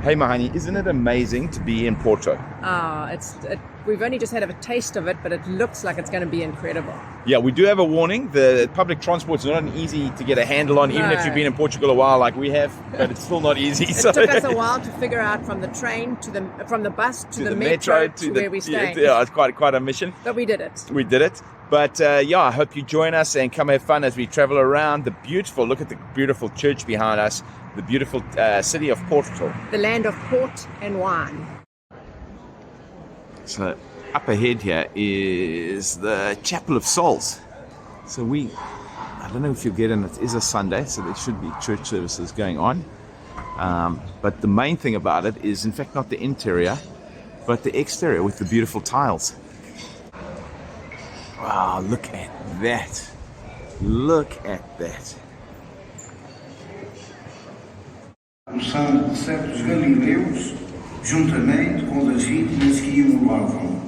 Hey Mahani, isn't it amazing to be in Porto? We've only just had a taste of it, but it looks like it's going to be incredible. Yeah, we do have a warning. The public transport's not easy to get a handle on, even if you've been in Portugal a while like we have, but it's still not easy. It took us a while to figure out from the train from the bus to the metro to where we stayed. Yeah, it's quite a mission. But we did it. We did it. But yeah, I hope you join us and come have fun as we travel around. Look at the beautiful church behind us, the beautiful city of Porto. The land of port and wine. So up ahead here is the Chapel of Souls. So I don't know if you'll get in, it is a Sunday, so there should be church services going on. But the main thing about it is, in fact, not the interior, but the exterior with the beautiful tiles. Wow, look at that. Look at that. O sangue de certos galileus, juntamente com as vítimas que iam lavam.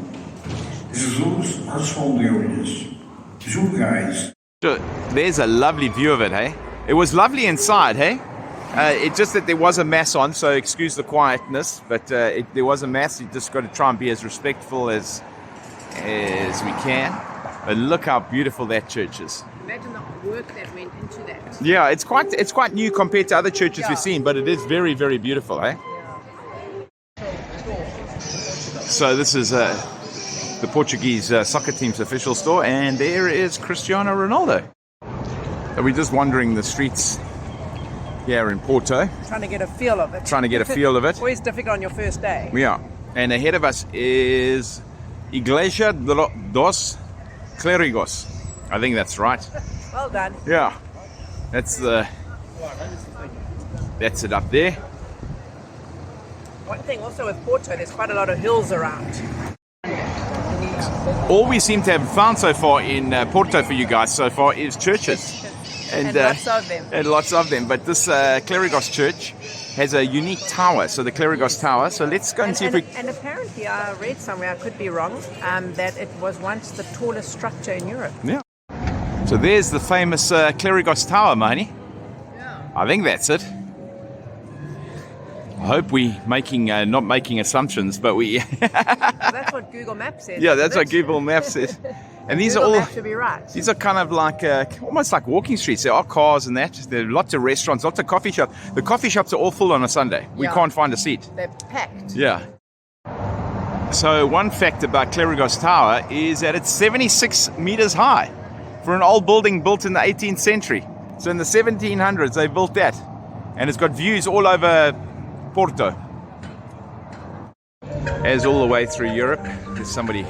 Jesus respondeu-lhes: julgais. There's a lovely view of it, hey? It was lovely inside, hey? It's just that there was a mass on, so excuse the quietness, but there was a mass. You just got to try and be as respectful as we can. But look how beautiful that church is. Imagine the work that went into that. Yeah, it's quite new compared to other churches we've seen, but it is very, very beautiful, eh? So this is the Portuguese soccer team's official store, and there is Cristiano Ronaldo. So we're just wandering the streets here in Porto. Trying to get a feel of it. Always difficult on your first day. Yeah, and ahead of us is Igreja dos Clérigos. I think that's right. Well done. Yeah, that's it up there. One thing also with Porto, there's quite a lot of hills around. All we seem to have found so far in Porto for you guys so far is churches. And lots of them. And lots of them. But this Clérigos church has a unique tower, so the Clérigos Tower. So let's go and see if we... And apparently, I read somewhere, I could be wrong, that it was once the tallest structure in Europe. Yeah. So there's the famous Clérigos Tower, Mahani. Yeah. I think that's it. I hope we not making assumptions, but we... Well, that's what Google Maps says. Yeah, that's what Google Maps says. And these Google are all... Maps should be right. These are kind of like, almost like walking streets. There are cars and that. There are lots of restaurants, lots of coffee shops. The coffee shops are all full on a Sunday. We can't find a seat. They're packed. Yeah. So one fact about Clérigos Tower is that it's 76 meters high for an old building built in the 18th century. So in the 1700s, they built that. And it's got views all over Porto. As all the way through Europe, there's somebody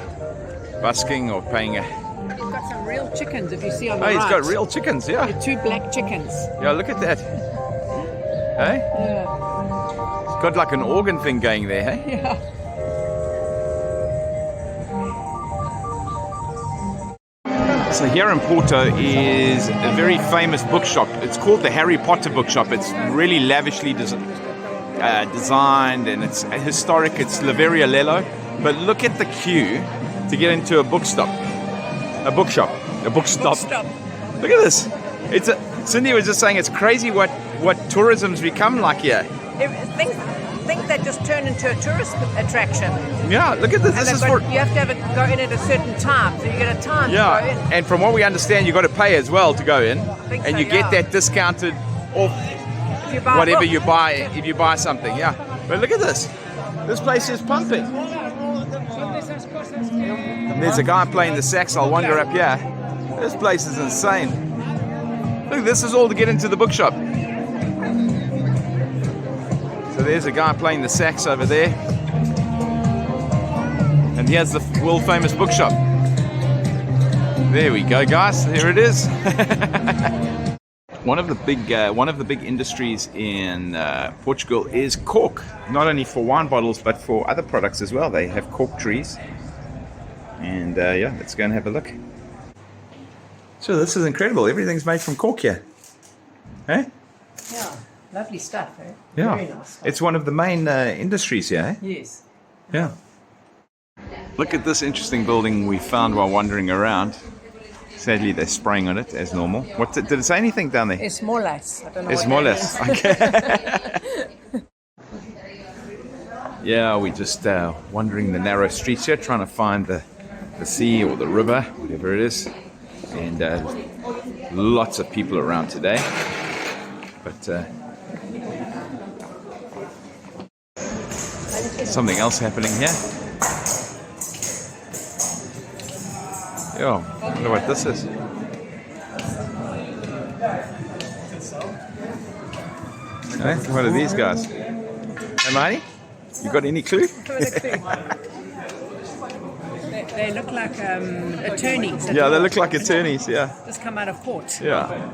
busking or paying a... He's got some real chickens, if you see on the right. right. He's got real chickens, yeah. The two black chickens. Yeah, look at that. Hey? Yeah. It's got like an organ thing going there, hey? Yeah. So here in Porto is a very famous bookshop. It's called the Harry Potter bookshop. It's really lavishly designed and it's historic. It's Livraria Lello. But look at the queue to get into a bookstop. Look at this. Cindy was just saying it's crazy what tourism's become like here. Things that just turn into a tourist attraction. Yeah, look at this. You have to go in at a certain time, so you get a time to go in. And from what we understand, you've got to pay as well to go in, and you get that discounted off whatever you buy if you buy something. Yeah, but look at this. This place is pumping. And there's a guy playing the sax. I'll wander up here. This place is insane. Look, this is all to get into the bookshop. So there's a guy playing the sax over there. And here's the world famous bookshop. There we go, guys. There it is. One of the big industries in Portugal is cork. Not only for wine bottles, but for other products as well. They have cork trees. And yeah, let's go and have a look. So this is incredible. Everything's made from cork here. Hey? Yeah. Lovely stuff, eh? Yeah. Very nice stuff. It's one of the main industries here, eh? Yes. Yeah. Look at this interesting building we found while wandering around. Sadly, they're spraying on it as normal. What did it say anything down there? Esmolas. I don't know Esmolas. Okay. Yeah, we're just wandering the narrow streets here, trying to find the sea or the river, whatever it is. And lots of people around today. But something else happening here. Yo, I wonder what this is. Hey, what are these guys? Hey, Marty, you got any clue? They look like attorneys. Yeah, they look like attorneys, yeah. Just come out of court. Yeah.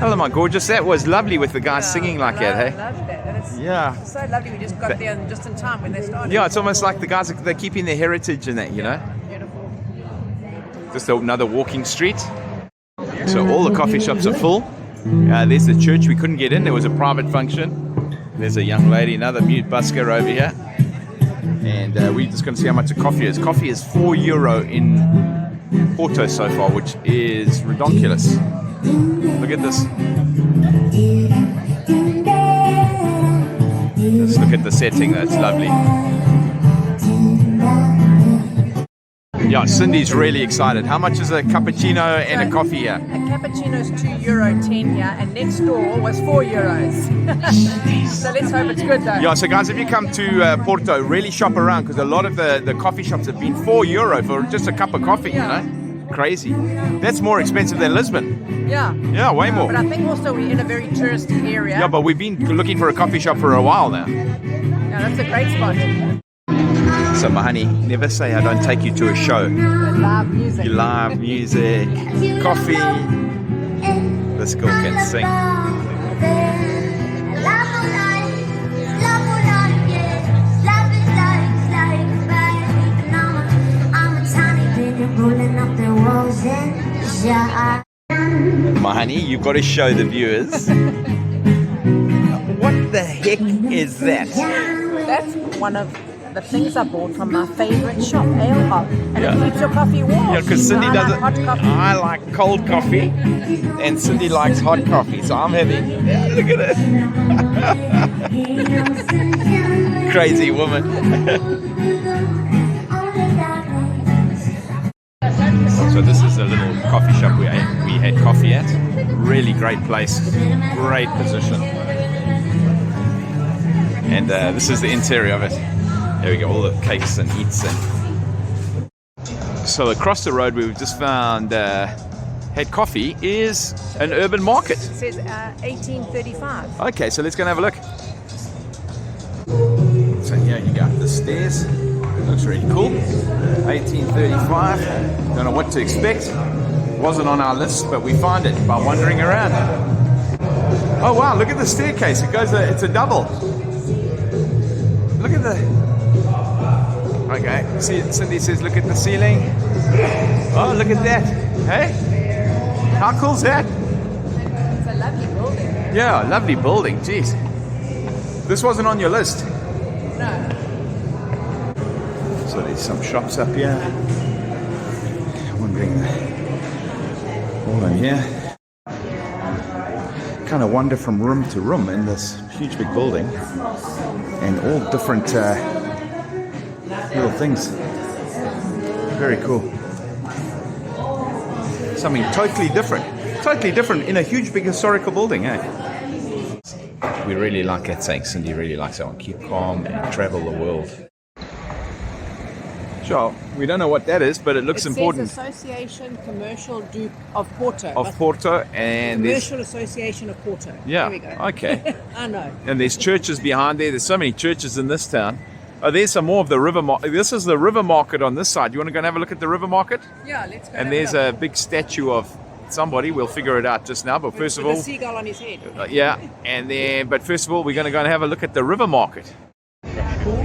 Hello, my gorgeous. That was lovely with the guys singing like that, hey? I love that. And it's Yeah. so lovely. We just got there just in time when they started. Yeah, it's almost like the guys, they're keeping their heritage in that, you know? Beautiful. Just another walking street. So all the coffee shops are full. There's the church. We couldn't get in. There was a private function. There's a young lady, another mute busker over here. And we're just going to see how much the coffee is. Coffee is €4 in Porto so far, which is ridiculous. Look at this. Just look at the setting. That's lovely. Yeah, Cindy's really excited. How much is a cappuccino and a coffee here? A cappuccino is €2.10 here, and next door was €4. So let's hope it's good though. Yeah, so guys, if you come to Porto, really shop around because a lot of the coffee shops have been €4 for just a cup of coffee, you know? Crazy. That's more expensive than Lisbon. Yeah. Yeah, way more. But I think also we're in a very touristy area. Yeah, but we've been looking for a coffee shop for a while now. Yeah, that's a great spot. So, Mahani, never say I don't take you to a show. Live music. You live music, coffee. This girl can sing. Mahani, you've got to show the viewers. What the heck is that? That's one of the things I bought from my favorite shop, Ale Hop. And Yeah. it keeps your coffee warm. Yeah, because Cindy I doesn't. like hot coffee. I like cold coffee, and Cindy likes hot coffee. So I'm having. Yeah, look at it. Crazy woman. So this is a little coffee shop we had coffee at. Really great place, great position. And this is the interior of it. There we go, all the cakes and eats. So across the road we've just found had coffee is an urban market. It says 1835. Okay, so let's go and have a look. So here you go, the stairs. Looks really cool. 1835. Don't know what to expect. Wasn't on our list, but we find it by wandering around. Oh wow, look at the staircase. It goes. It's a double. Look at the. Okay. See, Cindy says, look at the ceiling. Oh, look at that. Hey, how cool's that? It's a lovely building. Yeah, lovely building. Jeez. This wasn't on your list. No. So there's some shops up here. Wondering all in here. Kind of wander from room to room in this huge big building, and all different little things. Very cool. Something totally different in a huge big historical building, eh? We really like that saying. Cindy really likes that one. Keep calm and travel the world. Sure, we don't know what that is, but it looks important. Says Association Commercial of Porto. Of Porto, and Commercial Association of Porto. Yeah, There we go. okay. I know. And there's churches behind there. There's so many churches in this town. Oh, there's some more of the river market. This is the river market on this side. You want to go and have a look at the river market? Yeah, let's go. And there's a big statue of somebody. We'll figure it out just now. But first of all, the seagull on his head. yeah. And then, but first of all, we're going to go and have a look at the river market.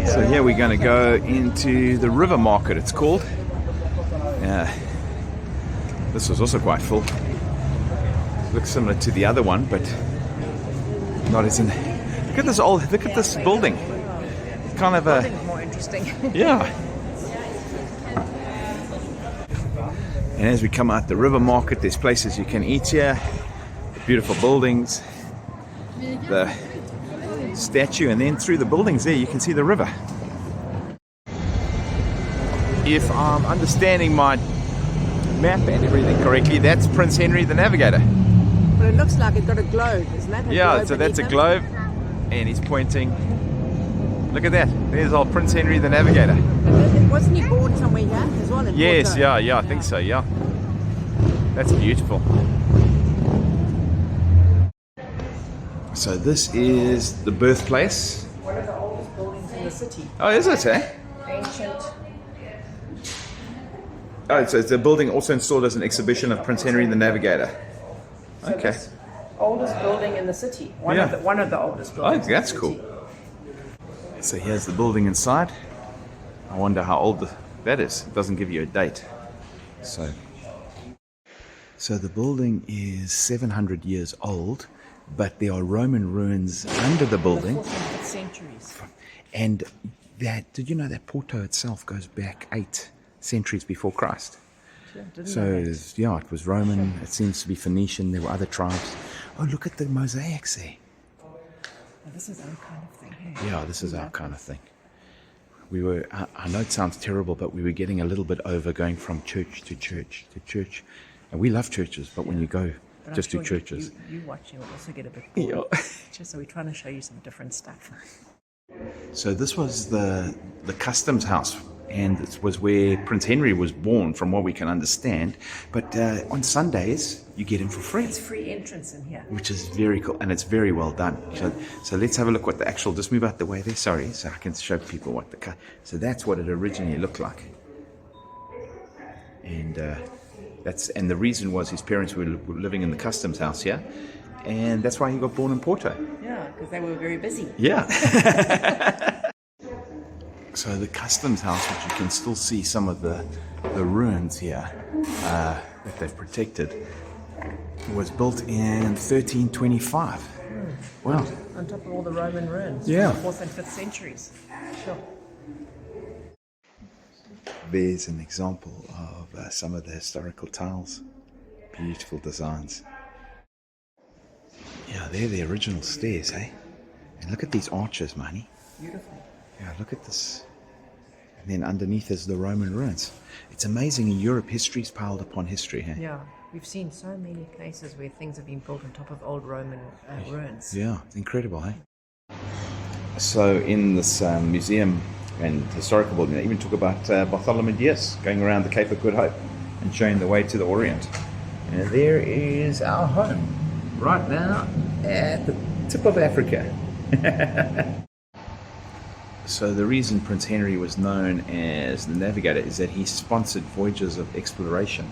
So here we're going to go into the river market. It's called. Yeah. This was also quite full. Looks similar to the other one, but not as in. Look at this old. Look at this building. It's kind of a. More interesting. Yeah. And as we come out the river market, there's places you can eat here. The beautiful buildings, the statue, and then through the buildings there you can see the river. If I'm understanding my map and everything correctly, that's Prince Henry the Navigator. But it looks like it's got a globe, isn't that? Yeah, so that's a globe, and he's pointing. Look at that. There's old Prince Henry the Navigator. Wasn't he born somewhere here as well? Yes, Porto? yeah, I think so, yeah. That's beautiful. So this is the birthplace. One of the oldest buildings in the city. Oh, is it, eh? Ancient. Oh, so it's a building also installed as an exhibition of Prince Henry the Navigator. Okay. Oldest building in the city. One of the oldest Oh, buildings. that's cool. So here's the building inside. I wonder how old that is. It doesn't give you a date. So the building is 700 years old, but there are Roman ruins under the building. 4th centuries. And that, did you know that Porto itself goes back 8 centuries before Christ? So yeah, it was Roman. It seems to be Phoenician. There were other tribes. Oh, look at the mosaics there. This is our kind of thing. Hey? Yeah, this is our kind of thing. We were, I know it sounds terrible, but we were getting a little bit over going from church to church to church. And we love churches, but when you go just to churches. You watch, you'll also get a bit bored. Yeah. So we're trying to show you some different stuff. So this was the customs house, and it was where Prince Henry was born, from what we can understand. But on Sundays, you get in for free. It's free entrance in here. Which is very cool, and it's very well done. So let's have a look what the actual, just move out the way there, sorry, so I can show people what so that's what it originally looked like. And and the reason was his parents were living in the customs house here, and that's why he got born in Porto. Yeah, because they were very busy. Yeah. So the customs house, which you can still see some of the ruins here that they've protected, was built in 1325. Wow. On top of all the Roman ruins. Yeah. From the 4th and 5th centuries. Sure. There's an example of some of the historical tiles. Beautiful designs. Yeah, they're the original stairs, eh? And look at these arches, Manny. Beautiful. Yeah, look at this. And then underneath is the Roman ruins. It's amazing in Europe, history's piled upon history, eh? Yeah. We've seen so many places where things have been built on top of old Roman ruins. Yeah, it's incredible, eh? So in this museum and historical building, they even talk about Bartholomew Dias going around the Cape of Good Hope and showing the way to the Orient. And there is our home right now at the tip of Africa. So the reason Prince Henry was known as the Navigator is that he sponsored voyages of exploration,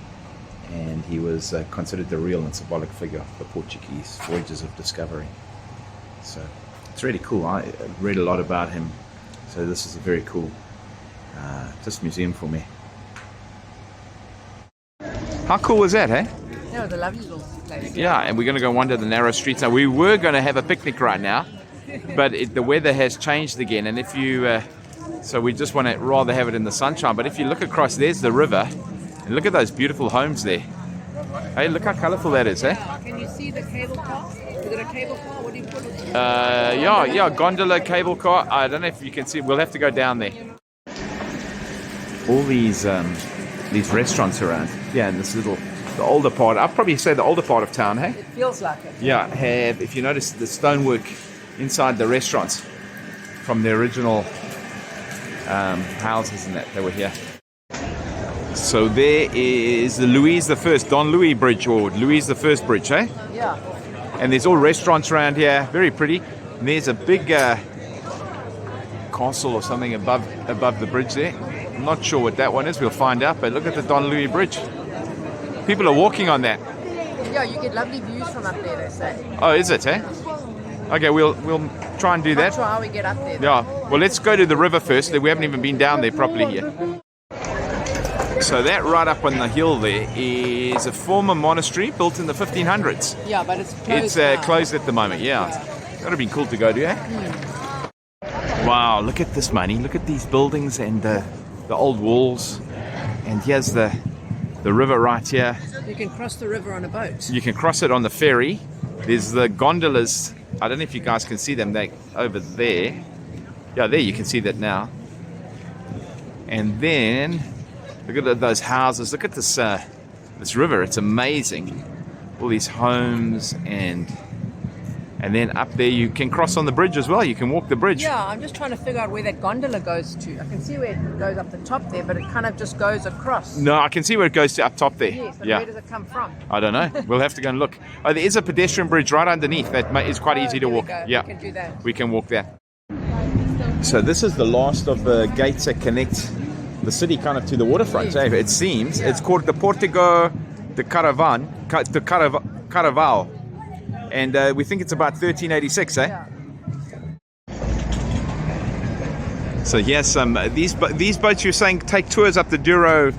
and he was considered the real and symbolic figure of the Portuguese voyages of discovery. So it's really cool. I read a lot about him, so this is a very cool just museum for me. How cool was that, hey? Yeah, it was a lovely little place. Yeah, and we're going to go wander the narrow streets. Now, we were going to have a picnic right now, but the weather has changed again, and if you so we just want to rather have it in the sunshine. But if you look across, there's the river, and look at those beautiful homes there. Hey, look how colourful that is, eh? Can you see the cable car? Is it a cable car? What do you call it? Yeah, gondola, cable car. I don't know if you can see. We'll have to go down there. All these restaurants around. Yeah, and this the older part. I'd probably say the older part of town, hey? It feels like it. Yeah, if you notice the stonework inside the restaurants from the original houses and that they were here. So there is the Louis I, Don Louis Bridge, or Louis I Bridge, eh? Yeah. And there's all restaurants around here, very pretty. And there's a big castle or something above the bridge there. I'm not sure what that one is. We'll find out. But look at the Don Louis Bridge. People are walking on that. Yeah, you get lovely views from up there, they say. Oh, is it, eh? Okay, we'll try and do that. Not sure how we get up there. Yeah. Well, let's go to the river first. We haven't even been down there properly yet. So that right up on the hill there is a former monastery built in the 1500s. Yeah, but it's closed. It's closed at the moment. Yeah. That would have been cool to go to, eh? Wow, look at this, money. Look at these buildings and the old walls. And here's the river right here. You can cross the river on a boat. You can cross it on the ferry. There's the gondolas. I don't know if you guys can see them. They're over there. Yeah, there you can see that now. And then look at those houses. Look at this this river. It's amazing. All these homes and then up there you can cross on the bridge as well. You can walk the bridge. Yeah, I'm just trying to figure out where that gondola goes to. I can see where it goes up the top there, but it kind of just goes across. No, I can see where it goes to up top there. Yes, but yeah. where does it come from? I don't know. We'll have to go and look. Oh, there is a pedestrian bridge right underneath that is quite easy to there we walk. go. Yeah, We can do that. We can walk there. So this is the last of the gates that connect the city kind of to the waterfront. Yes. It seems. Yeah. It's called the Portico de Carnaval. And we think it's about 1386, eh? Yeah. So here's some these boats you're saying take tours up the Douro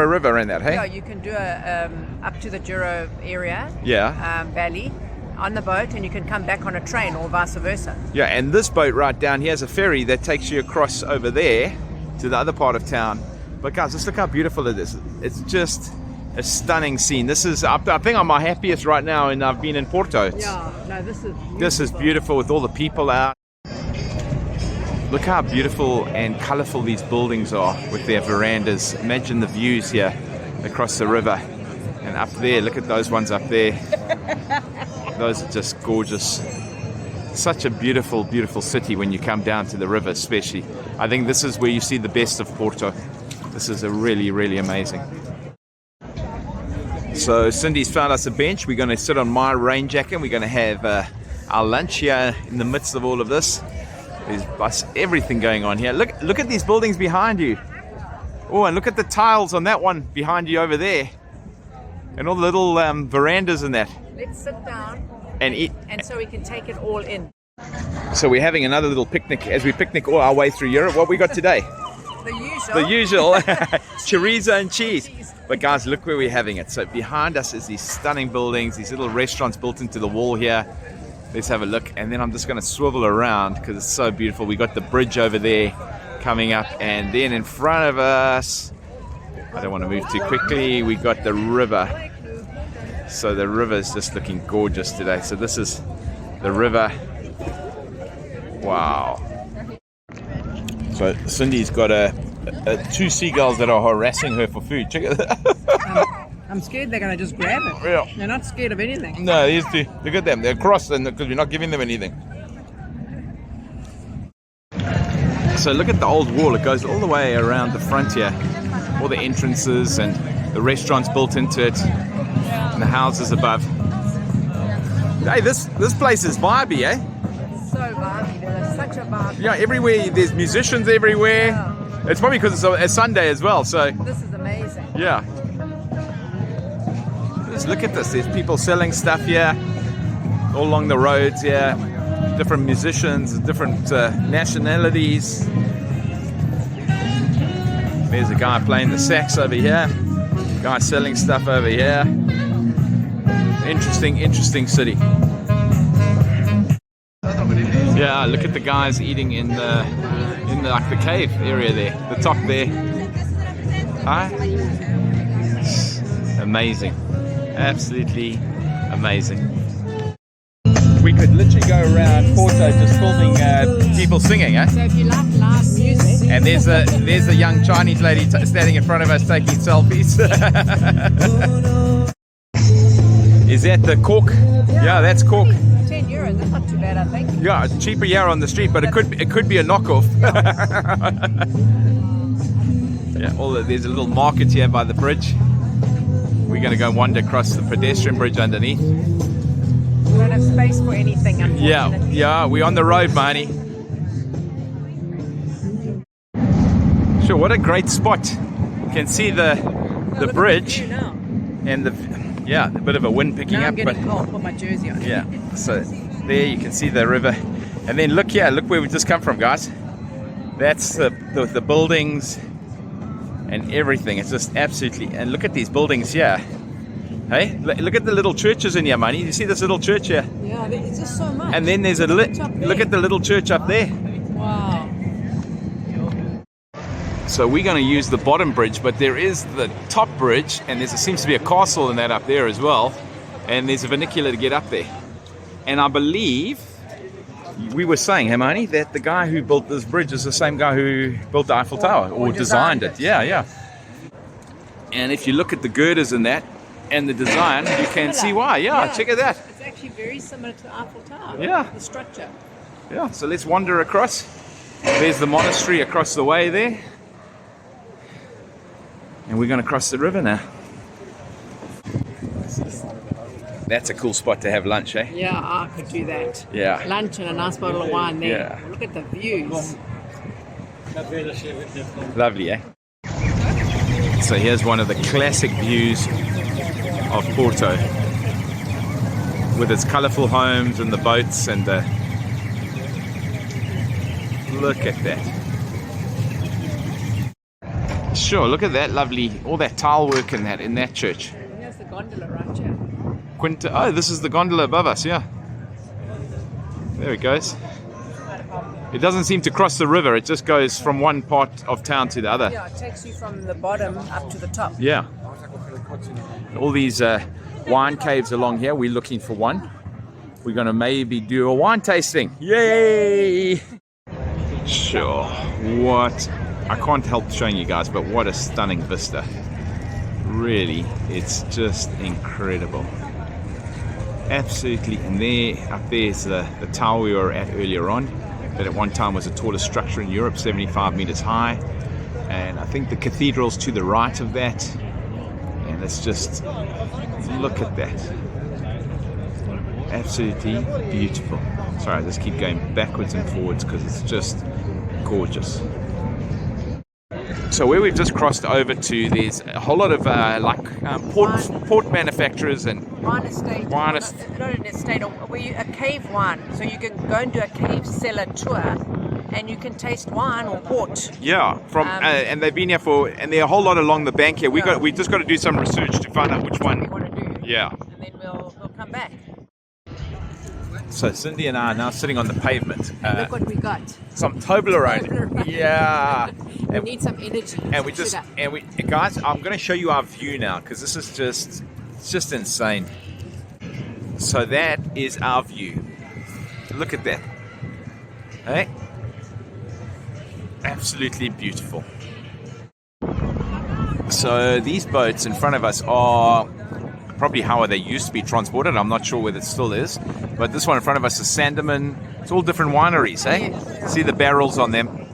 River and that, hey? Yeah, you can do up to the Douro area, Yeah. valley, on the boat, and you can come back on a train or vice versa. Yeah, and this boat right down here is a ferry that takes you across over there to the other part of town. But guys, just look how beautiful it is. It's just a stunning scene. This is, I think I'm my happiest right now, and I've been in Porto. Yeah, no, this is beautiful. This is beautiful with all the people out. Look how beautiful and colourful these buildings are with their verandas. Imagine the views here across the river. And up there, look at those ones up there. Those are just gorgeous. Such a beautiful, beautiful city when you come down to the river, especially. I think this is where you see the best of Porto. This is a really, really amazing. So Cindy's found us a bench. We're going to sit on my rain jacket. We're going to have our lunch here in the midst of all of this. There's everything going on here. Look at these buildings behind you. Oh, and look at the tiles on that one behind you over there. And all the little verandas and that. Let's sit down and eat. And so we can take it all in. So we're having another little picnic as we picnic all our way through Europe. What we got today? The usual. The usual. Chorizo and cheese. But guys, look where we're having it. So behind us is these stunning buildings, these little restaurants built into the wall here. Let's have a look. And then I'm just going to swivel around because it's so beautiful. We got the bridge over there coming up. And then in front of us, I don't want to move too quickly, we got the river. So the river is just looking gorgeous today. So this is the river. Wow. So Cindy's got two seagulls that are harassing her for food. Check it out. I'm scared they're going to just grab it. Yeah. They're not scared of anything. No, these two. Look at them. They're crossed because we're not giving them anything. So look at the old wall. It goes all the way around the front here. All the entrances and the restaurants built into it. And the houses above. Hey, this place is vibey, eh? So vibey. There's such a vibe. Yeah, everywhere. There's musicians everywhere. Yeah. It's probably because it's a Sunday as well, so... This is amazing. Yeah. Just look at this. There's people selling stuff here. All along the roads here. Different musicians, different nationalities. There's a guy playing the sax over here. Guy selling stuff over here. Interesting city. Yeah, look at the guys eating in the like the cave area there, the top there. Hi. Amazing, absolutely amazing. We could literally go around Porto just filming people singing, eh? So if you like live music, And there's a young Chinese lady standing in front of us taking selfies. Is that the Cork? Yeah, that's Cork. €10, that's not too bad, I think. Yeah, cheaper here on the street, but it could be a knockoff. Yeah, there's a little market here by the bridge. We're going to go wander across the pedestrian bridge underneath. We don't have space for anything, unfortunately. Yeah, we're on the road, Marnie. Sure, what a great spot. You can see the bridge Now. and a bit of a wind picking Now up. I'm getting cold. Put my jersey on. Yeah, so there you can see the river. And then look here, look where we just come from, guys. That's the buildings and everything. It's just absolutely, and look at these buildings here. Hey, look at the little churches in here, Manny. You see this little church here? Yeah, it's just so much. And then there's look at the little church up there. Wow. So we're going to use the bottom bridge, but there is the top bridge, and there seems to be a castle in that up there as well. And there's a vernacular to get up there. And I believe we were saying, Hermione, that the guy who built this bridge is the same guy who built the Eiffel Tower or designed it. Yeah. And if you look at the girders in that and the design, you can see why. Yeah, check it out. It's actually very similar to the Eiffel Tower. Yeah. The structure. Yeah, so let's wander across. There's the monastery across the way there. And we're going to cross the river now. That's a cool spot to have lunch, eh? Yeah, I could do that. Yeah. Lunch and a nice bottle of wine there. Yeah. Look at the views. Lovely, eh? So here's one of the classic views of Porto, with its colourful homes and the boats and the... Look at that. Sure, look at that lovely, all that tile work in that church. There's the gondola right here. Oh, this is the gondola above us, yeah. There it goes. It doesn't seem to cross the river, it just goes from one part of town to the other. Yeah, it takes you from the bottom up to the top. Yeah. All these wine caves along here, we're looking for one. We're going to maybe do a wine tasting. Yay! Sure. What? I can't help showing you guys, but what a stunning vista. Really, it's just incredible. Absolutely. And up there's the tower we were at earlier on, that at one time was the tallest structure in Europe, 75 meters high. And I think the cathedral's to the right of that. And let's just look at that. Absolutely beautiful. Sorry, I just keep going backwards and forwards because it's just gorgeous. So where we've just crossed over to, there's a whole lot of port manufacturers and Wine estate. Wine Not an estate, a cave wine. So you can go and do a cave cellar tour, and you can taste wine or port. Yeah, and they've been here and there are a whole lot along the bank here. We just got to do some research to find out which one. We want to do. Yeah. And then we'll come back. So Cindy and I are now sitting on the pavement. Look what we got. Some Toblerone. Yeah. We need some energy. And guys, I'm going to show you our view now because this is just insane. So that is our view. Look at that. Hey? Absolutely beautiful. So these boats in front of us are probably how they used to be transported. I'm not sure whether it still is. But this one in front of us is Sandeman. It's all different wineries, eh? Yes. See the barrels on them.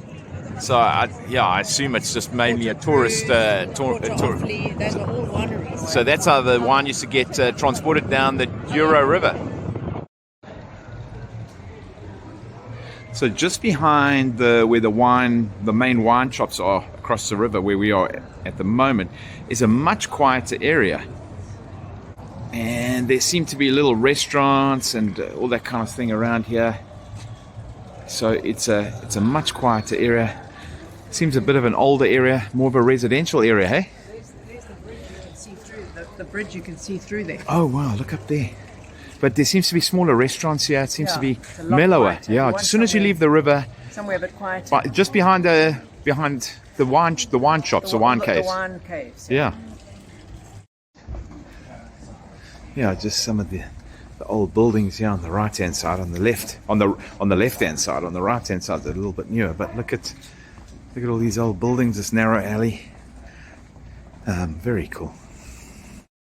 So, I assume it's just mainly a tourist... Those are all wineries. So that's how the wine used to get transported down the Douro River. So just behind where the main wine shops are across the river, where we are at the moment, is a much quieter area. And there seem to be little restaurants and all that kind of thing around here. So it's a much quieter area. Seems a bit of an older area, more of a residential area, hey? There's the bridge you can see through. The bridge you can see through there. Oh wow, look up there. But there seems to be smaller restaurants here. It seems to be mellower. Quieter. Yeah, as soon as you leave the river, somewhere a bit quieter. just behind the wine shops, the wine caves. The wine caves. Yeah. Yeah, just some of the old buildings here on the right hand side, on the left hand side, on the right hand side they're a little bit newer. But look at all these old buildings, this narrow alley. Very cool.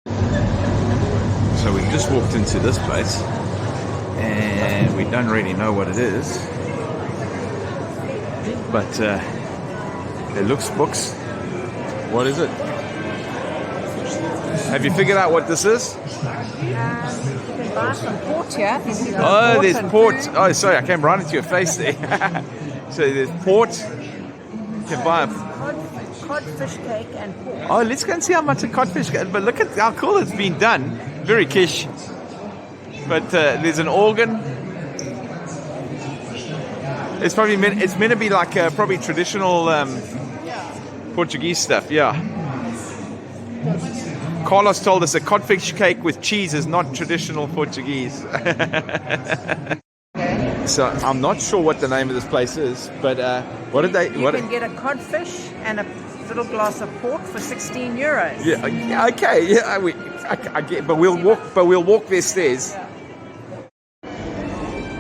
So we've just walked into this place and we don't really know what it is, but it looks books. What is it? Have you figured out what this is? You can buy some port here. Oh, there's port. Oh, sorry, I came right into your face there. So there's port, can buy a... Codfish cake and pork. Oh, let's go and see how much a codfish cake. But look at how cool it's been done. Very kish. But there's an organ. It's probably meant to be like probably traditional Portuguese stuff. Yeah. Carlos told us a codfish cake with cheese is not traditional Portuguese. So I'm not sure what the name of this place is, but what did they? You can get a codfish and a little glass of port for 16 euros. Yeah. Okay. Yeah. I get, but we'll walk. But we'll walk their stairs.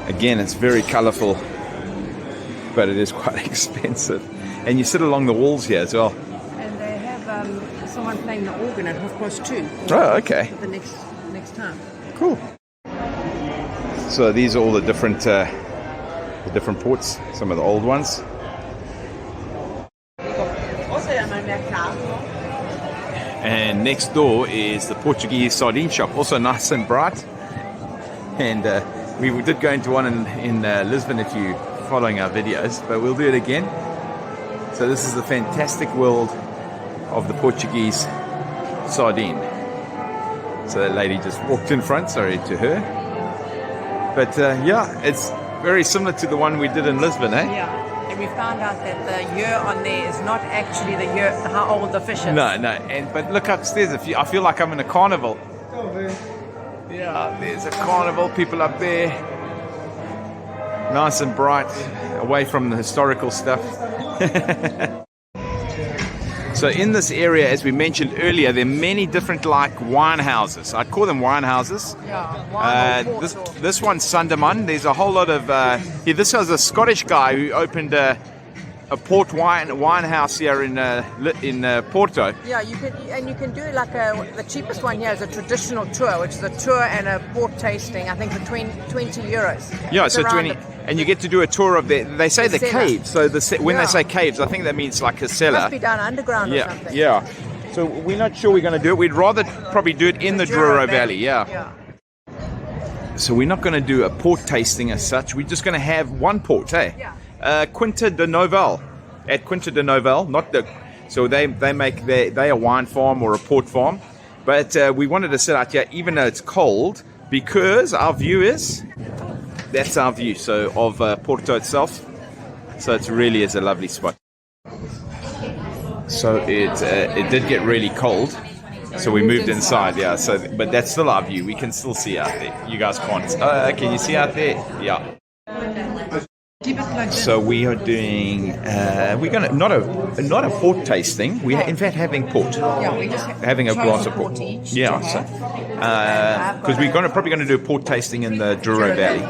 Again, it's very colourful, but it is quite expensive. And you sit along the walls here as well. And they have someone playing the organ at 2:30. Oh, okay. The next time. Cool. So these are all the different ports. Some of the old ones. And next door is the Portuguese sardine shop, also nice and bright. And we did go into one in Lisbon if you following our videos, but we'll do it again. So this is the fantastic world of the Portuguese sardine. So that lady just walked in front, sorry to her. But yeah, it's very similar to the one we did in Lisbon, eh? Yeah. And we found out that the year on there is not actually the year, how old the fish is. No. But look upstairs. I feel like I'm in a carnival. Yeah, there's a carnival. People up there, nice and bright, away from the historical stuff. So in this area, as we mentioned earlier, there are many different like wine houses. I'd call them wine houses. Yeah, this one's Sunderman. There's a whole lot of... this was a Scottish guy who opened a port wine house here in Porto. Yeah, you can do like the cheapest one here is a traditional tour, which is a tour and a port tasting. I think for 20 euros. Yeah, it's so 20, and you get to do a tour of they say the caves. So when they say caves, I think that means like a cellar. It must be down underground or something. Yeah. So we're not sure we're going to do it. We'd rather probably do it in the Douro Valley. Yeah. So we're not going to do a port tasting as such. We're just going to have one port, eh? Yeah. Quinta de Novel. At Quinta de Novel, not the... So they a wine farm or a port farm. But we wanted to sit out here even though it's cold because our view is... That's our view, so of Porto itself. So it really is a lovely spot. So it did get really cold. So we moved inside, yeah. So, but that's still our view. We can still see out there. You guys can't. Can you see out there? Yeah. So we are doing. We're gonna not a port tasting. We are in fact having port. Yeah, we just having a glass of port. Each. Yeah. So because we're probably going to do a port tasting in the Douro Valley,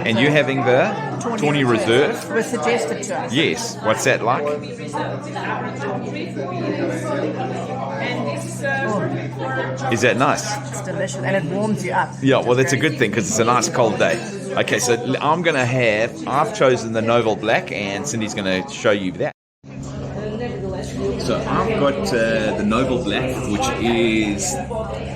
and you're having the Tawny Reserve. Was suggested to us. Yes. What's that like? Is that nice? It's delicious and it warms you up. Yeah, well, that's a good thing because it's a nice cold day. Okay, so I've chosen the Novel Black and Cindy's going to show you that. So I've got the Novel Black, which is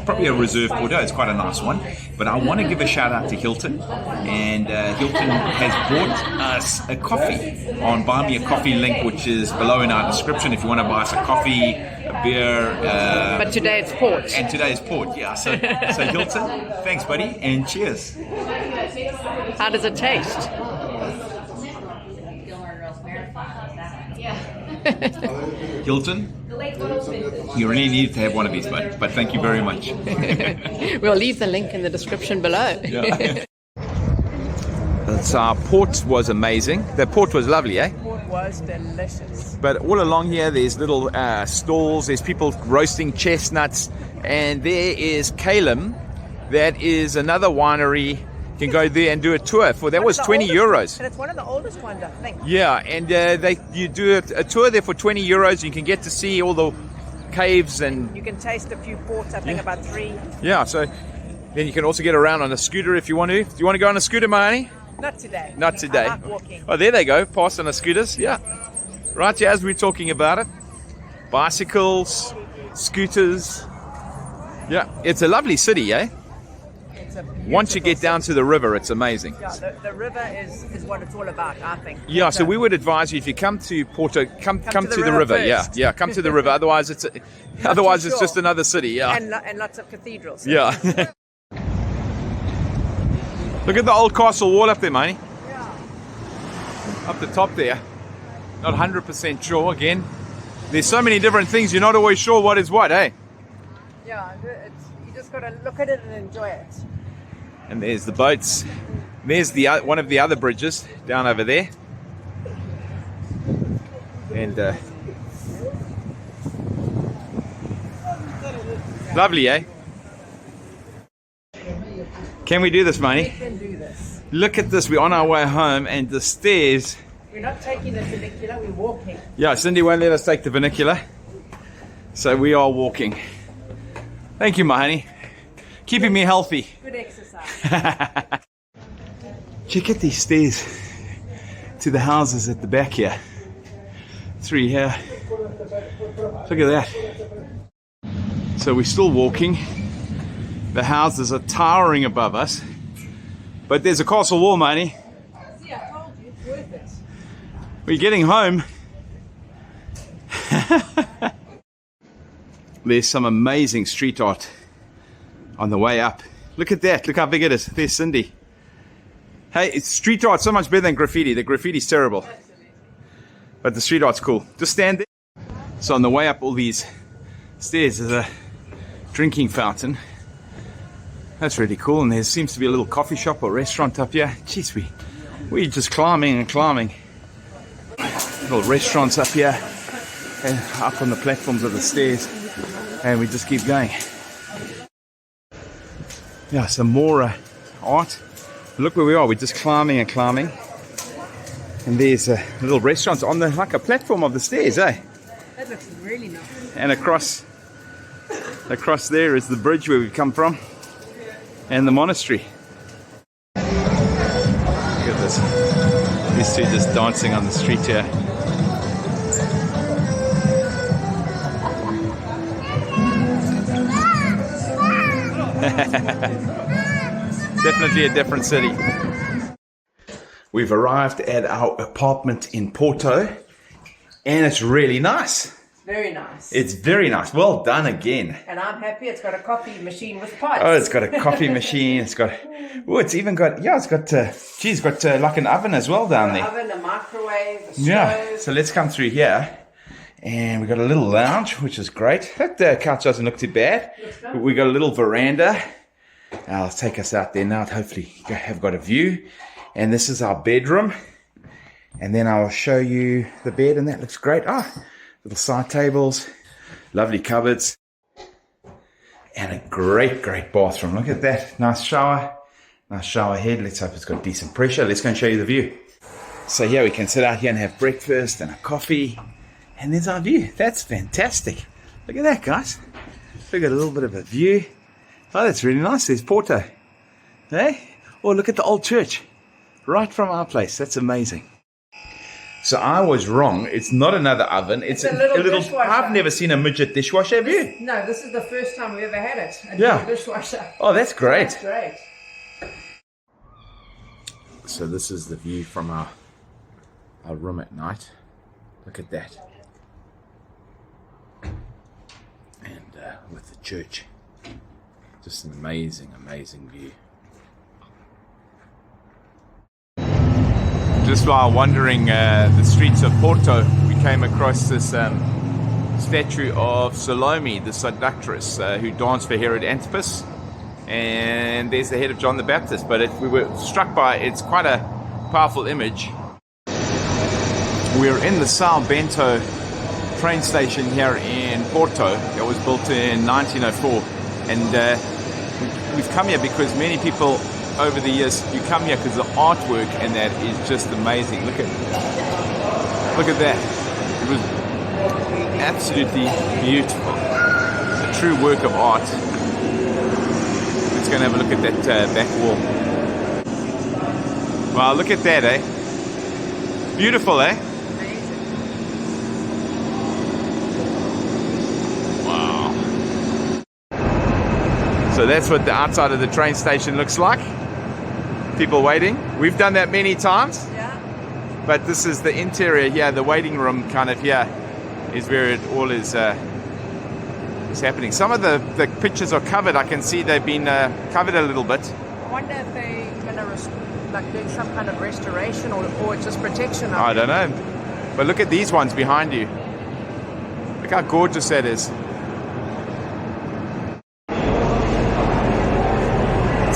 probably a reserve Porto. It's quite a nice one. But I want to give a shout out to Hilton. And Hilton has bought us a coffee on Buy Me a Coffee link, which is below in our description if you want to buy us a coffee, a beer. But today it's port. And today is port, yeah. So Hilton, thanks, buddy, and cheers. How does it taste? Hilton, you really need to have one of these, but thank you very much. We'll leave the link in the description below. Yeah. So our port was amazing. The port was lovely, eh? Port was delicious. But all along here, there's little stalls. There's people roasting chestnuts, and there is Calum. That is another winery. You can go there and do a tour for that was 20 euros. And it's one of the oldest ones, I think. Yeah, and you do a tour there for 20 euros. You can get to see all the caves and you can taste a few ports. I think about 3. Yeah, so then you can also get around on a scooter if you want to. Do you want to go on a scooter, Marnie? Not today. Not today. I like walking. Oh, there they go, past on the scooters. Yeah, right here as we're talking about it. Bicycles, scooters. Yeah, it's a lovely city, eh? It's a Once you get beautiful down to the river, it's amazing. Yeah, the river is what it's all about, I think. Yeah, so we would advise you, if you come to Porto, come to the river. first. Yeah, come to the river. Otherwise, it's sure. just another city. Yeah, And lots of cathedrals. yeah. Look at the old castle wall up there, Manny. Yeah. Up the top there. Not 100% sure. Again, there's so many different things. You're not always sure what is what, eh? Yeah, you just got to look at it and enjoy it. And there's the boats. There's one of the other bridges down over there. And lovely, eh? Can we do this, Manny? We can do this. Look at this. We're on our way home, and the stairs. We're not taking the funicular, we're walking. Yeah, Cindy won't let us take the vernacular, so we are walking. Thank you, my honey. Keeping me healthy. Good exercise. Check out these stairs to the houses at the back here. 3 here. Look at that. So we're still walking. The houses are towering above us. But there's a castle wall, Manny. See, I told you, it's worth it. We're getting home. There's some amazing street art on the way up. Look at that. Look how big it is. There's Cindy. Hey, it's street art so much better than graffiti. The graffiti's terrible. But the street art's cool. Just stand there. So on the way up all these stairs is a drinking fountain. That's really cool. And there seems to be a little coffee shop or restaurant up here. Jeez, we're just climbing and climbing. Little restaurants up here and up on the platforms of the stairs. And we just keep going. Yeah, some more art. Look where we are. We're just climbing and climbing. And there's a little restaurant on the like a platform of the stairs, eh? That looks really nice. And across there is the bridge where we've come from, and the monastery. Look at this. These two just dancing on the street here. Definitely a different city. We've arrived at our apartment in Porto, and it's really nice. Very nice. It's very nice. Well done again. And I'm happy it's got a coffee machine with pipes. Oh, it's got a coffee machine. It's got, it's got like an oven as well down there. Oven, a microwave, a stove. Yeah. So let's come through here. And we got a little lounge, which is great. That couch doesn't look too bad. But we got a little veranda. I'll take us out there now. Hopefully you have got a view. And this is our bedroom. And then I'll show you the bed, and that looks great. Little side tables, lovely cupboards, and a great bathroom. Look at that. Nice shower head. Let's hope it's got decent pressure. Let's go and show you the view. So here we can sit out here and have breakfast and a coffee. And there's our view. That's fantastic. Look at that, guys. Look at a little bit of a view. Oh, that's really nice. There's Porto. Hey? Oh, look at the old church. Right from our place. That's amazing. So I was wrong. It's not another oven. It's a little dishwasher. I've never seen a midget dishwasher, have you? No, this is the first time we've ever had it. Yeah. Dishwasher. Oh, that's great. That's great. So this is the view from our room at night. Look at that. And with the church. Just an amazing view. Just while wandering the streets of Porto, we came across this statue of Salome, the seductress, who danced for Herod Antipas. And there's the head of John the Baptist. But we were struck by it's quite a powerful image. We're in the São Bento train station here in Porto. It was built in 1904. And we've come here because many people over the years, you come here because the artwork and that is just amazing. Look at that. It was absolutely beautiful. A true work of art. Let's go and have a look at that back wall. Wow, look at that, eh? Beautiful, eh? Wow. So that's what the outside of the train station looks like. People waiting. We've done that many times. Yeah. But this is the interior here, the waiting room kind of here is where it all is happening. Some of the pictures are covered. I can see they've been covered a little bit. I wonder if they're going to like doing some kind of restoration or it's just protection. I don't know. But look at these ones behind you. Look how gorgeous that is.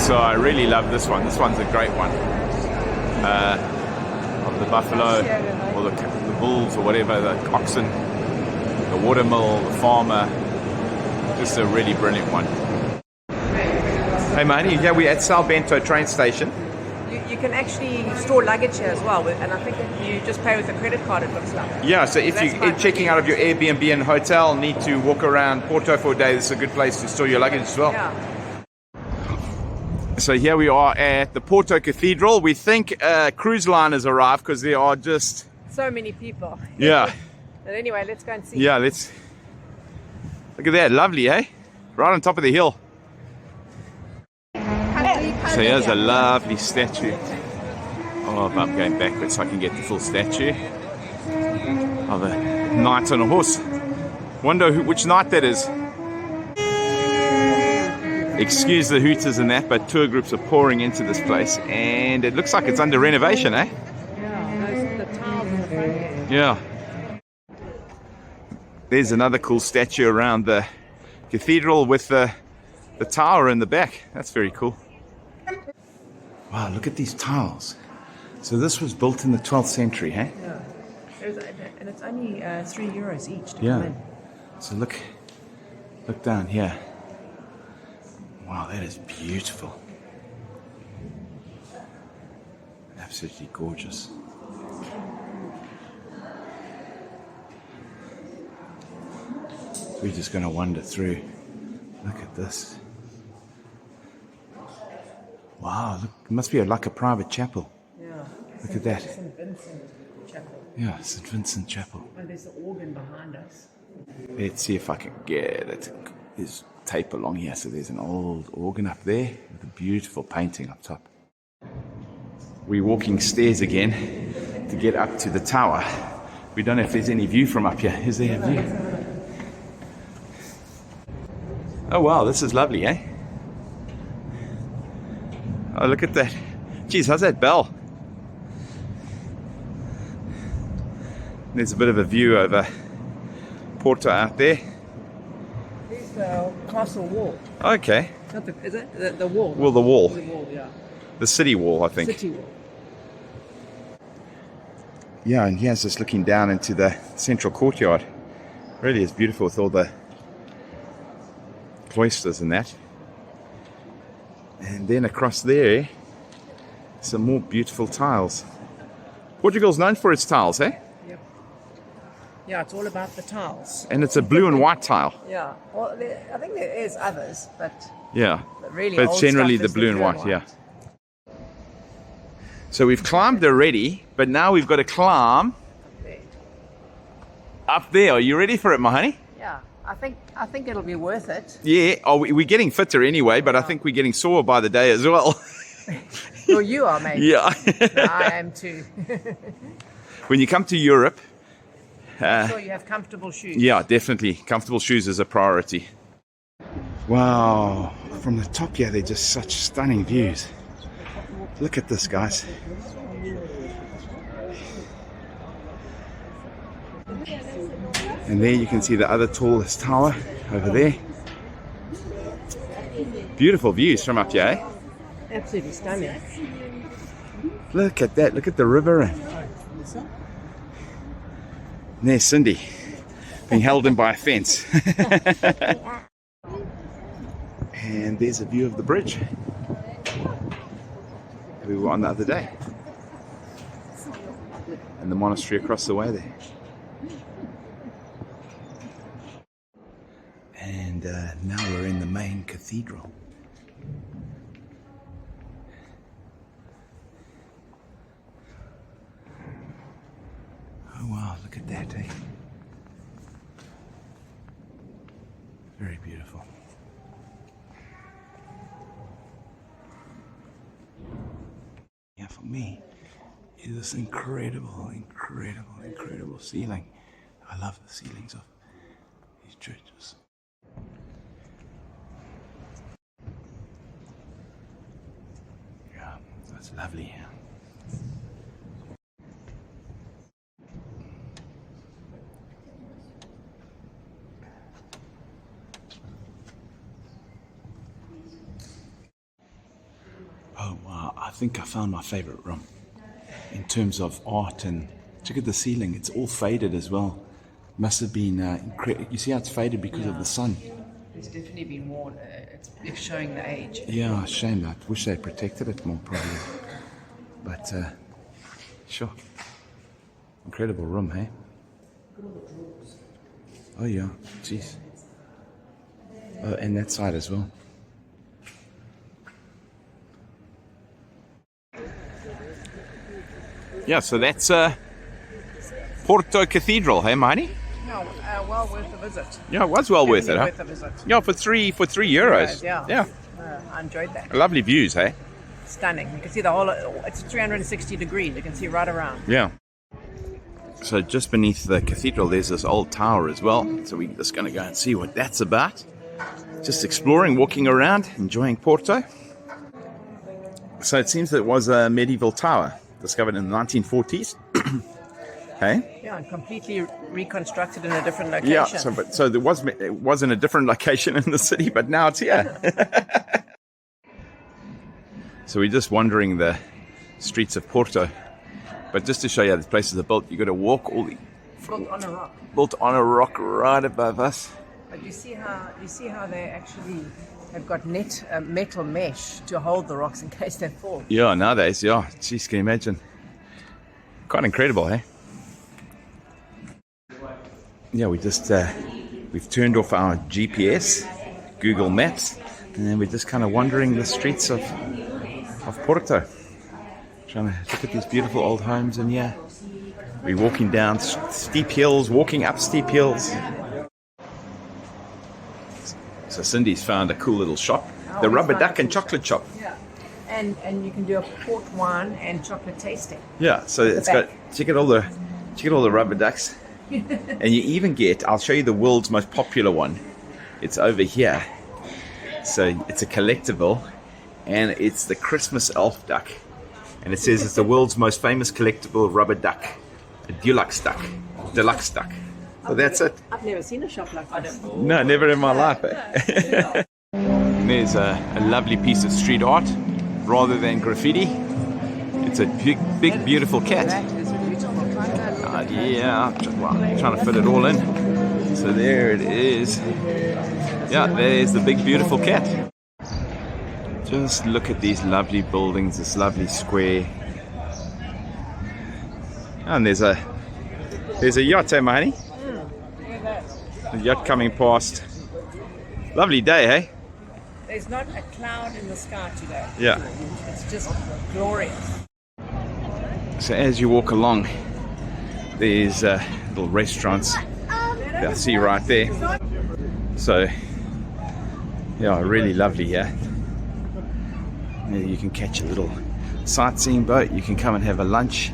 So I really love this one. This one's a great one. Of the buffalo, or the bulls, or whatever, the oxen, the watermill, the farmer. Just a really brilliant one. Hey, Marnie, yeah, we're at São Bento train station. You can actually store luggage here as well, and I think that you just pay with a credit card, it looks like. Yeah, so if you're checking out of your Airbnb and hotel, need to walk around Porto for a day, this is a good place to store your luggage as well. Yeah. So here we are at the Porto Cathedral. We think a cruise line has arrived because there are just... so many people. Yeah. But anyway, let's go and see. Yeah, let's... Look at that, lovely, eh? Right on top of the hill. So here's a lovely statue. Oh, I'm going backwards so I can get the full statue of a knight on a horse. Wonder which knight that is. Excuse the hooters and that, but tour groups are pouring into this place and it looks like it's under renovation, eh? Yeah, those the tiles in the front here. Yeah. There's another cool statue around the cathedral with the tower in the back. That's very cool. Wow, look at these tiles. So this was built in the 12th century, eh? Yeah. And it's only €3 each to Yeah. come in. So look down here. Wow, that is beautiful. Absolutely gorgeous. We're just going to wander through. Look at this. Wow, look, it must be like a private chapel. Yeah. Look at that. St. Vincent Chapel. Yeah, St. Vincent Chapel. And there's the organ behind us. Let's see if I can get it. There's tape along here, so there's an old organ up there with a beautiful painting up top. We're walking stairs again to get up to the tower. We don't know if there's any view from up here. Is there a view? Oh wow, this is lovely, eh? Oh, look at that. Geez, how's that bell? There's a bit of a view over Porto out there. There's the castle wall. Okay. Not the, is it? The wall. Well, the wall. The wall, yeah. The city wall, I think. City wall. Yeah, and here's just looking down into the central courtyard. Really is beautiful with all the cloisters and that. And then across there, some more beautiful tiles. Portugal's known for its tiles, eh? Yep. Yeah, it's all about the tiles. And it's a blue and white tile. Yeah. Well, I think there is others, but Yeah. really But old generally stuff the is blue and white, yeah. So we've climbed already, but now we've got to climb up there. Are you ready for it, my honey? Yeah. I think it'll be worth it. Yeah. Oh, we're getting fitter anyway, but I think we're getting sore by the day as well. Well, you are, maybe. Yeah. No, I am too. When you come to Europe, So you have comfortable shoes. yeah, definitely. Comfortable shoes is a priority. Wow. From the top here, they're just such stunning views. Look at this, guys. And there you can see the other tallest tower over there. Beautiful views from up here, eh? Absolutely stunning. Look at that. Look at the river. And there's Cindy being held in by a fence. And there's a view of the bridge that we were on the other day. And the monastery across the way there. And now we're in the main cathedral. Oh wow, look at that, eh? Very beautiful. for me is this incredible ceiling. I love the ceilings of these churches. Yeah, that's lovely here. Oh wow, I think I found my favorite room in terms of art, and look at the ceiling, it's all faded as well. Must have been, you see how it's faded because of the sun. It's definitely been worn, it's showing the age. Yeah, shame that. Wish they protected it more probably. But, sure. Incredible room, hey? Oh yeah, jeez. Oh, and that side as well. Yeah, so that's Porto Cathedral, hey, Marty? No, well worth a visit. Yeah, it was well worth it, huh? Worth a visit. Yeah, for three euros. Yeah. I enjoyed that. Lovely views, hey? Stunning. You can see the whole. It's 360 degrees. You can see right around. Yeah. So just beneath the cathedral, there's this old tower as well. So we're just going to go and see what that's about. Just exploring, walking around, enjoying Porto. So it seems that it was a medieval tower discovered in the 1940s. Hey? Yeah, and completely reconstructed in a different location. Yeah, so it was in a different location in the city, but now it's here. So we're just wandering the streets of Porto. But just to show you how these places are built, you've got to walk all the... Built on a rock. Built on a rock right above us. But you see how they actually have got metal mesh to hold the rocks in case they fall. Yeah, nowadays, yeah. Jeez, can you imagine? Quite incredible, eh? Yeah, we've turned off our GPS, Google Maps, and then we're just kind of wandering the streets of Porto. Trying to look at these beautiful old homes, and yeah, we're walking down steep hills, walking up steep hills. So Cindy's found a cool little shop, the Rubber Duck and Chocolate Shop. Yeah, and you can do a port wine and chocolate tasting. Yeah, so it's got check out all the rubber ducks, and you even get. I'll show you the world's most popular one. It's over here. So it's a collectible, and it's the Christmas elf duck, and it says it's the world's most famous collectible rubber duck, a deluxe duck. So that's it. I've never seen a shop like that. No, never in my life. Eh? There's a lovely piece of street art rather than graffiti. It's a big beautiful cat. That is beautiful. Yeah, well, I'm trying to fit it all in. So there it is. Yeah, there's the big beautiful cat. Just look at these lovely buildings, this lovely square. And there's a yacht, eh, Mahoney? A yacht coming past. Lovely day, hey? There's not a cloud in the sky today. Yeah. It's just glorious. So as you walk along, there's little restaurants that I see right there. So, yeah, really lovely here. You can catch a little sightseeing boat. You can come and have a lunch.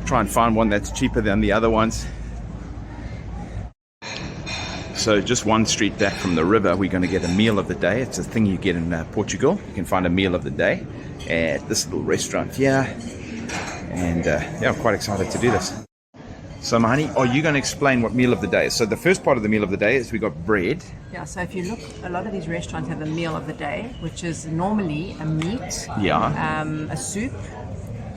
Try and find one that's cheaper than the other ones. So just one street back from the river, we're going to get a meal of the day. It's a thing you get in Portugal. You can find a meal of the day at this little restaurant here. And yeah, I'm quite excited to do this. So Mahoney, are you going to explain what meal of the day is? So the first part of the meal of the day is we got bread. Yeah, so if you look, a lot of these restaurants have a meal of the day, which is normally a meat, a soup.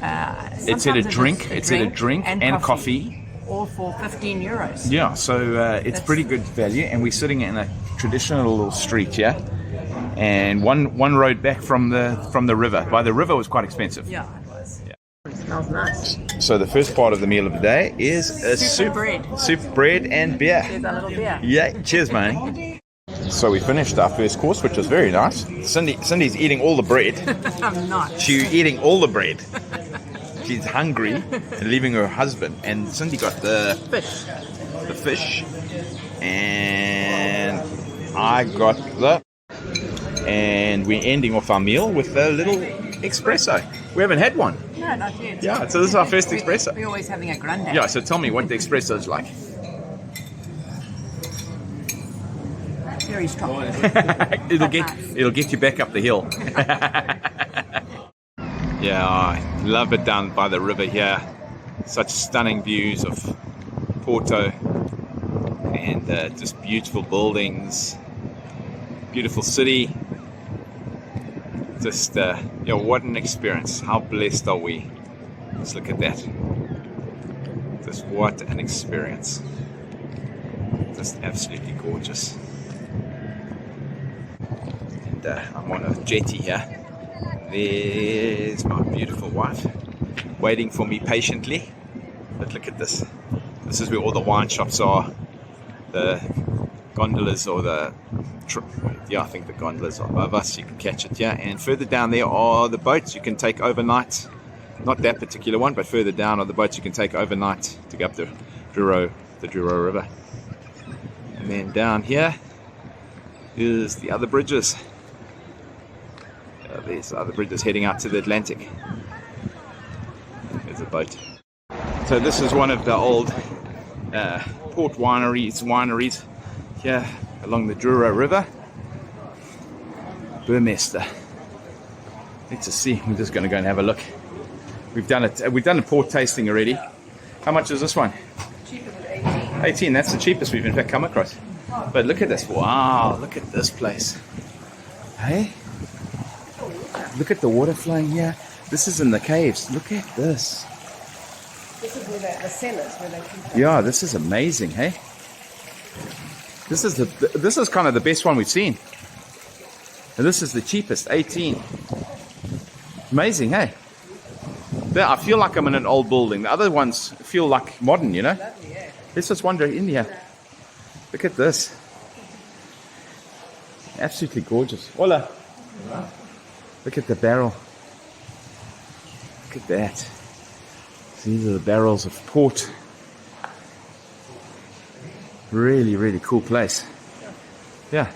It said a drink. It said a drink and coffee. All for 15 euros. Yeah, so it's pretty good value, and we're sitting in a traditional little street, yeah, and one road back from the river. By the river was quite expensive. Yeah, it was. Yeah. It smells nice. So the first part of the meal of the day is a soup, bread, and beer. There's a little beer. Yeah, cheers, man. So we finished our first course, which was very nice. Cindy's eating all the bread. I'm not. She's eating all the bread. She's hungry and leaving her husband. And Cindy got the fish. And I got and we're ending off our meal with a little espresso. We haven't had one. No, not yet. Yeah, so this is our first espresso. We're always having a grande. Yeah, so tell me what the espresso is like. Very strong. it'll get you back up the hill. Yeah, I love it down by the river here. Such stunning views of Porto, and just beautiful buildings, beautiful city. Just what an experience. How blessed are we? Let's look at that. Just what an experience. Just absolutely gorgeous. And I'm on a jetty here. There's my beautiful wife waiting for me patiently. But look at this. This is where all the wine shops are. The gondolas, or I think the gondolas are above us. You can catch it here. And further down there are the boats you can take overnight. Not that particular one, but further down are the boats you can take overnight to go up the Douro River. And then down here is the other bridges. There's the other bridges heading out to the Atlantic. There's a boat. So this is one of the old port wineries here along the Douro River. Burmester. Let's just see. We're just going to go and have a look. We've done a port tasting already. How much is this one? Cheapest at 18. 18. That's the cheapest we've in fact come across. But look at this. Wow, look at this place. Hey? Look at the water flowing here. This is in the caves. Look at this. This is where the cellars where they keep. Yeah, this is amazing, hey? This is kind of the best one we've seen. And this is the cheapest, 18. Amazing, hey? There, I feel like I'm in an old building. The other ones feel like modern, you know? Lovely, yeah. Let's just wander in here. Look at this. Absolutely gorgeous. Hola. Look at the barrel. Look at that. These are the barrels of port. Really, really cool place. Yeah.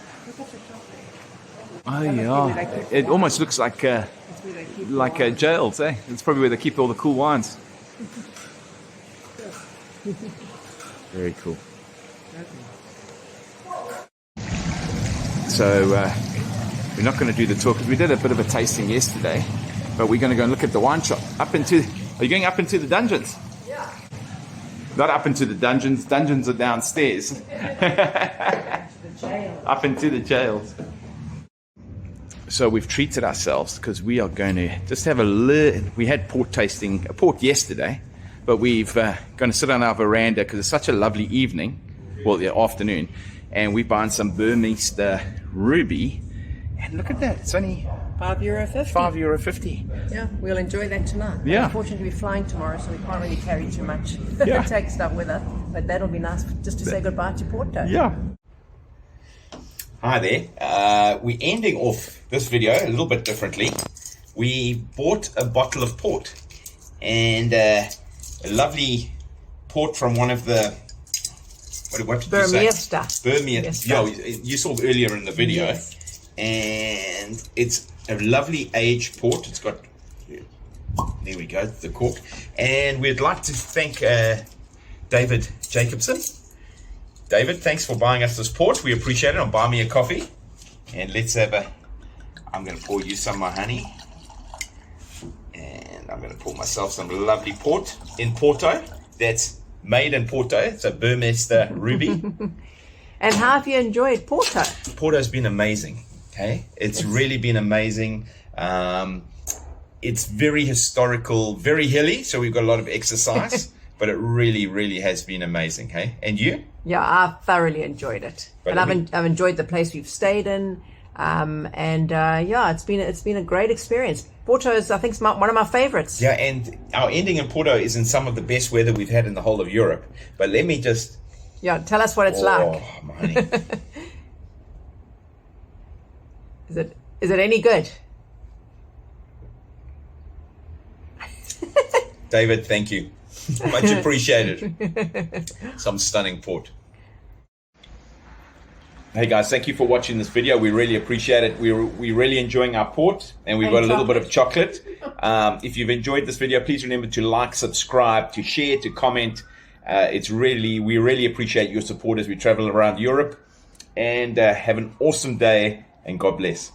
Oh yeah. It almost looks like jails, eh? It's probably where they keep all the cool wines. Very cool. So we're not going to do the tour because we did a bit of a tasting yesterday, but we're going to go and look at the wine shop. Are you going up into the dungeons? Yeah. Not up into the dungeons. Dungeons are downstairs. Up into the jails. So we've treated ourselves because we are going to just have we had port yesterday, but we've going to sit on our veranda because it's such a lovely evening, afternoon, and we're buying some Burmester Ruby, and look at that, it's only €5.50. €5.50. Yeah, we'll enjoy that tonight. Yeah. Unfortunately, we're flying tomorrow, so we can't really carry too much. Yeah. Take stuff with us, but that'll be nice just to say goodbye to Porto. Yeah. Hi there. We're ending off this video a little bit differently. We bought a bottle of port and a lovely port from one of the what did you say? Burmester. Yeah, you saw earlier in the video. Yes. And it's a lovely aged port. It's got, there we go, the cork. And we'd like to thank David Jacobson. David, thanks for buying us this port. We appreciate it. Buy me a coffee. And let's have I'm going to pour you some of my honey. And I'm going to pour myself some lovely port in Porto. That's made in Porto. It's a Burmester Ruby. And how have you enjoyed Porto? Porto's been amazing. Okay, it's really been amazing. It's very historical, very hilly, so we've got a lot of exercise, but it really, really has been amazing. Hey, and you? Yeah, I've thoroughly enjoyed it, and I've enjoyed the place we've stayed in, it's been a great experience. Porto is, I think, one of my favorites. Yeah, and our ending in Porto is in some of the best weather we've had in the whole of Europe. But let me just tell us what it's like. Money. Is it any good? David, thank you. Much appreciated. Some stunning port. Hey guys, thank you for watching this video. We really appreciate it. We're really enjoying our port, and we've got a little bit of chocolate. If you've enjoyed this video, please remember to like, subscribe, to share, to comment. We really appreciate your support as we travel around Europe. And have an awesome day, and God bless.